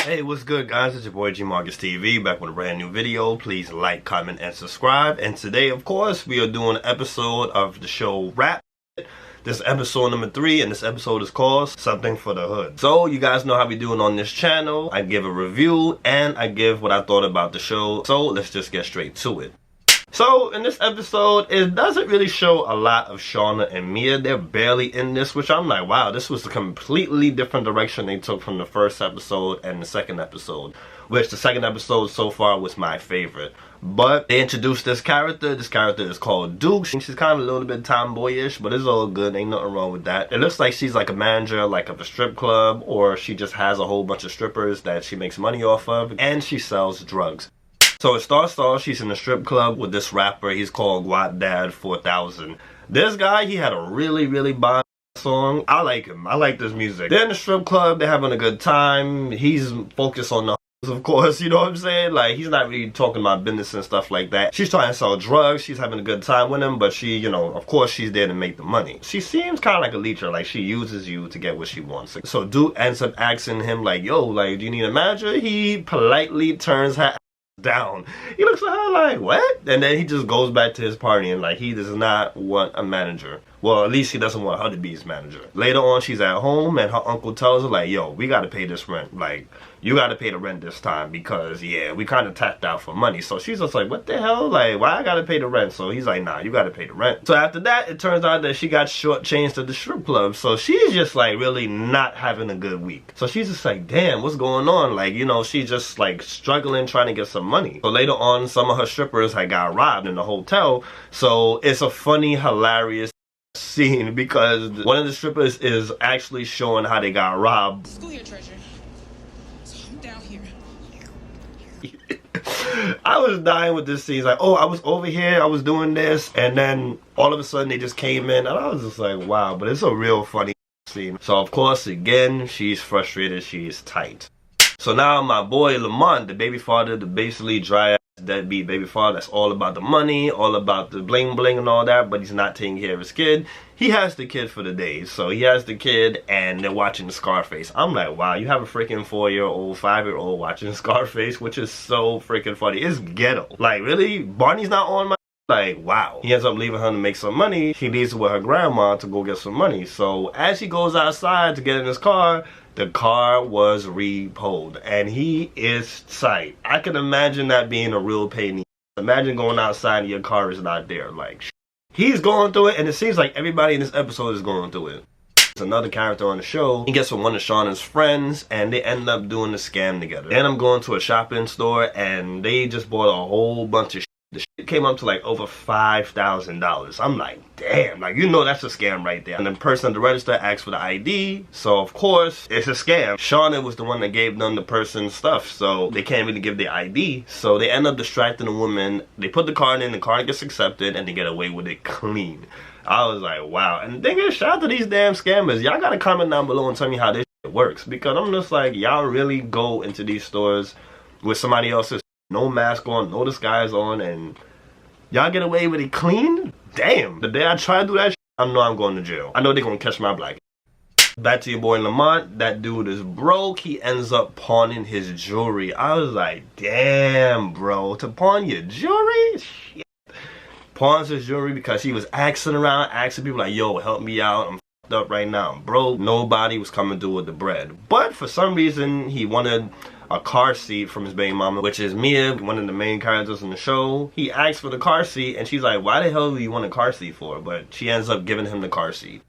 Hey, what's good, guys? It's your boy G Marcus TV, back with a brand new video. Please like, comment, and subscribe. And today, of course, we are doing an episode of the show Rap. This is episode number 3, and this episode is called Something for the Hood. So, you guys know how we doing on this channel. I give a review, and I give what I thought about the show. So, let's just get straight to it. So, in this episode, it doesn't really show a lot of Shauna and Mia. They're barely in this, which I'm like, wow, this was a completely different direction they took from the first episode and the second episode. Which the second episode so far was my favorite. But they introduced this character. This character is called Duke. She's kind of a little bit tomboyish, but it's all good. Ain't nothing wrong with that. It looks like she's like a manager, like of a strip club, or she just has a whole bunch of strippers that she makes money off of, and she sells drugs. So it starts off, she's in a strip club with this rapper. He's called Guap Dad 4000. This guy, he had a really bomb song. I like him. I like this music. They're in the strip club. They're having a good time. He's focused on the of course, you know what I'm saying? Like, he's not really talking about business and stuff like that. She's trying to sell drugs. She's having a good time with him, but she, you know, of course, she's there to make the money. She seems kind of like a leecher. Like, she uses you to get what she wants. So Duke ends up asking him, like, yo, like, do you need a manager? He politely turns her down. He looks at her like, what? And then he just goes back to his party, and like, he does not want a manager. Well, at least he doesn't want her to be his manager. Later on, she's at home, and her uncle tells her, like, yo, we gotta pay this rent. Like, you gotta pay the rent this time because, yeah, we kind of tapped out for money. So she's just like, what the hell? Like, why I gotta pay the rent? So he's like, nah, you gotta pay the rent. So after that, it turns out that she got shortchanged at the strip club. So she's just like really not having a good week. So she's just like, damn, what's going on? Like, you know, she's just like struggling trying to get some money. So later on, some of her strippers had got robbed in the hotel. So it's a funny, hilarious scene because one of the strippers is actually showing how they got robbed. School your treasure. So I'm down here. I was dying with this scene. It's like, oh, I was over here, I was doing this, and then all of a sudden they just came in, and I was just like, wow. But it's a real funny scene. So of course, again, she's frustrated, she's tight. So now my boy Lamont, the baby father, the basically dry ass deadbeat baby father that's all about the money, all about the bling bling and all that, but he's not taking care of his kid. He has the kid for the day. So he has the kid and they're watching Scarface. I'm like, wow, you have a freaking 4-year-old, 5-year-old watching Scarface, which is so freaking funny. It's ghetto. Like, really? Barney's not on my... Like, wow. He ends up leaving her to make some money. He leaves her with her grandma to go get some money. So as he goes outside to get in his car, the car was repoed, and he is tight. I can imagine that being a real pain. Imagine going outside and your car is not there. Like, he's going through it, and it seems like everybody in this episode is going through it. There's another character on the show. He gets with one of Shauna's friends, and they end up doing the scam together. Then I'm going to a shopping store, and they just bought a whole bunch of shit. The shit came up to like over $5,000. I'm like, damn, like, you know that's a scam right there. And the person at the register asked for the ID, so of course it's a scam. Shauna was the one that gave them the person's stuff, so they can't really give the ID. So they end up distracting the woman. They put the card in, the card gets accepted, and they get away with it clean. I was like, wow. And the thing is, shout out to these damn scammers. Y'all gotta comment down below and tell me how this shit works, because I'm just like, y'all really go into these stores with somebody else's no mask on, no disguise on, and y'all get away with it clean? Damn. The day I try to do that shit, I know I'm going to jail. I know they're going to catch my black. Back to your boy Lamont. That dude is broke. He ends up pawning his jewelry. I was like, damn, bro. To pawn your jewelry? Shit. Pawns his jewelry because he was asking around, asking people like, yo, help me out. I'm f***ed up right now. I'm broke. Nobody was coming through with the bread. But for some reason, he wanted a car seat from his baby mama, which is Mia, one of the main characters in the show. He asks for the car seat, and she's like, why the hell do you want a car seat for? But she ends up giving him the car seat.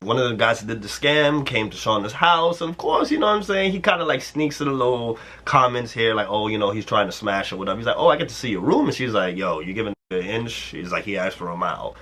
One of the guys that did the scam came to Shauna's house, and of course, you know what I'm saying, he kind of like sneaks in the little comments here, like, oh, you know, he's trying to smash or whatever. He's like, oh, I get to see your room, and she's like, yo, you giving an inch? He's like, he asked for a mile.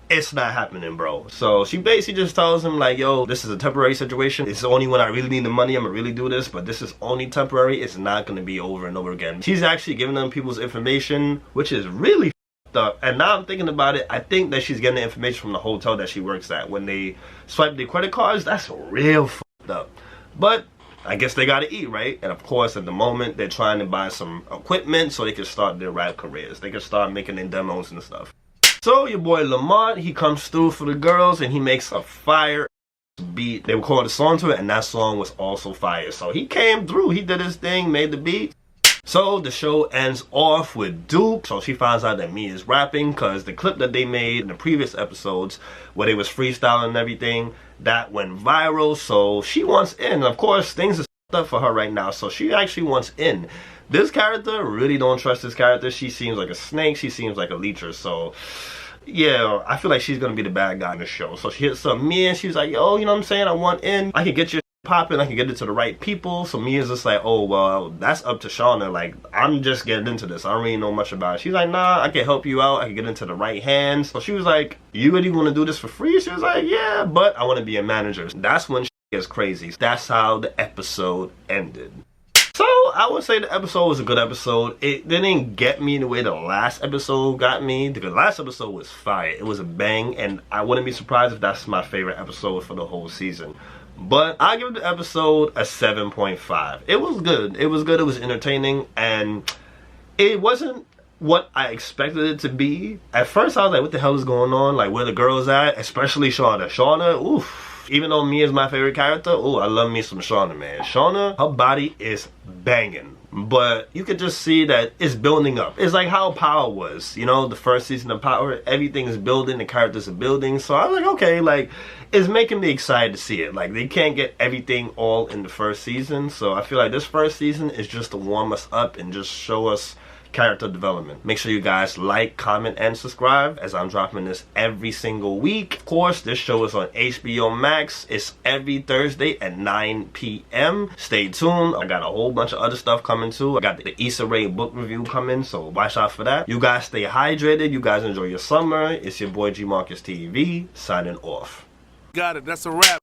It's not happening, bro. So she basically just tells him like, yo, this is a temporary situation. It's only when I really need the money I'm gonna really do this, but this is only temporary. It's not gonna be over and over again. She's actually giving them people's information, which is really f***ed up. And now I'm thinking about it, I think that she's getting the information from the hotel that she works at. When they swipe their credit cards, that's real f***ed up. But I guess they gotta eat, right? And of course, at the moment, they're trying to buy some equipment so they can start their rap careers. They can start making their demos and stuff. So your boy Lamont, he comes through for the girls and he makes a fire beat. They recorded a song to it, and that song was also fire. So he came through. He did his thing, made the beat. So the show ends off with Duke. So she finds out that Mia is rapping because the clip that they made in the previous episodes where they was freestyling and everything, that went viral. So she wants in. Of course, things are up for her right now. So she actually wants in. This character, really don't trust this character. She seems like a snake. She seems like a leecher. So yeah, I feel like she's going to be the bad guy in the show. So she hits up Mia and she's like, yo, you know what I'm saying? I want in. I can get your popping. I can get it to the right people. So Mia's just like, oh, well, that's up to Shauna. Like, I'm just getting into this. I don't really know much about it. She's like, nah, I can help you out. I can get into the right hands. So she was like, you really want to do this for free? She was like, yeah, but I want to be a manager. That's when she gets crazy. That's how the episode ended. So I would say the episode was a good episode. It didn't get me the way the last episode got me. The last episode was fire. It was a bang, and I wouldn't be surprised if that's my favorite episode for the whole season. But I give the episode a 7.5. It was good. It was good. It was entertaining, and it wasn't what I expected it to be. At first, I was like, what the hell is going on? Like, where the girls at? Especially Shauna. Shauna, oof. Even though Mia is my favorite character, oh, I love me some Shauna, man. Shauna, her body is banging. But you could just see that it's building up. It's like how Power was. You know, the first season of Power, everything is building, the characters are building. So I was like, okay, like, it's making me excited to see it. Like, they can't get everything all in the first season. So I feel like this first season is just to warm us up and just show us character development. Make sure you guys like, comment, and subscribe as I'm dropping this every single week. Of course, this show is on HBO Max. It's every Thursday at 9 p.m. Stay tuned. I got a whole bunch of other stuff coming too. I got the Issa Rae book review coming, so watch out for that. You guys stay hydrated. You guys enjoy your summer. It's your boy G Marcus TV signing off. Got it. That's a wrap.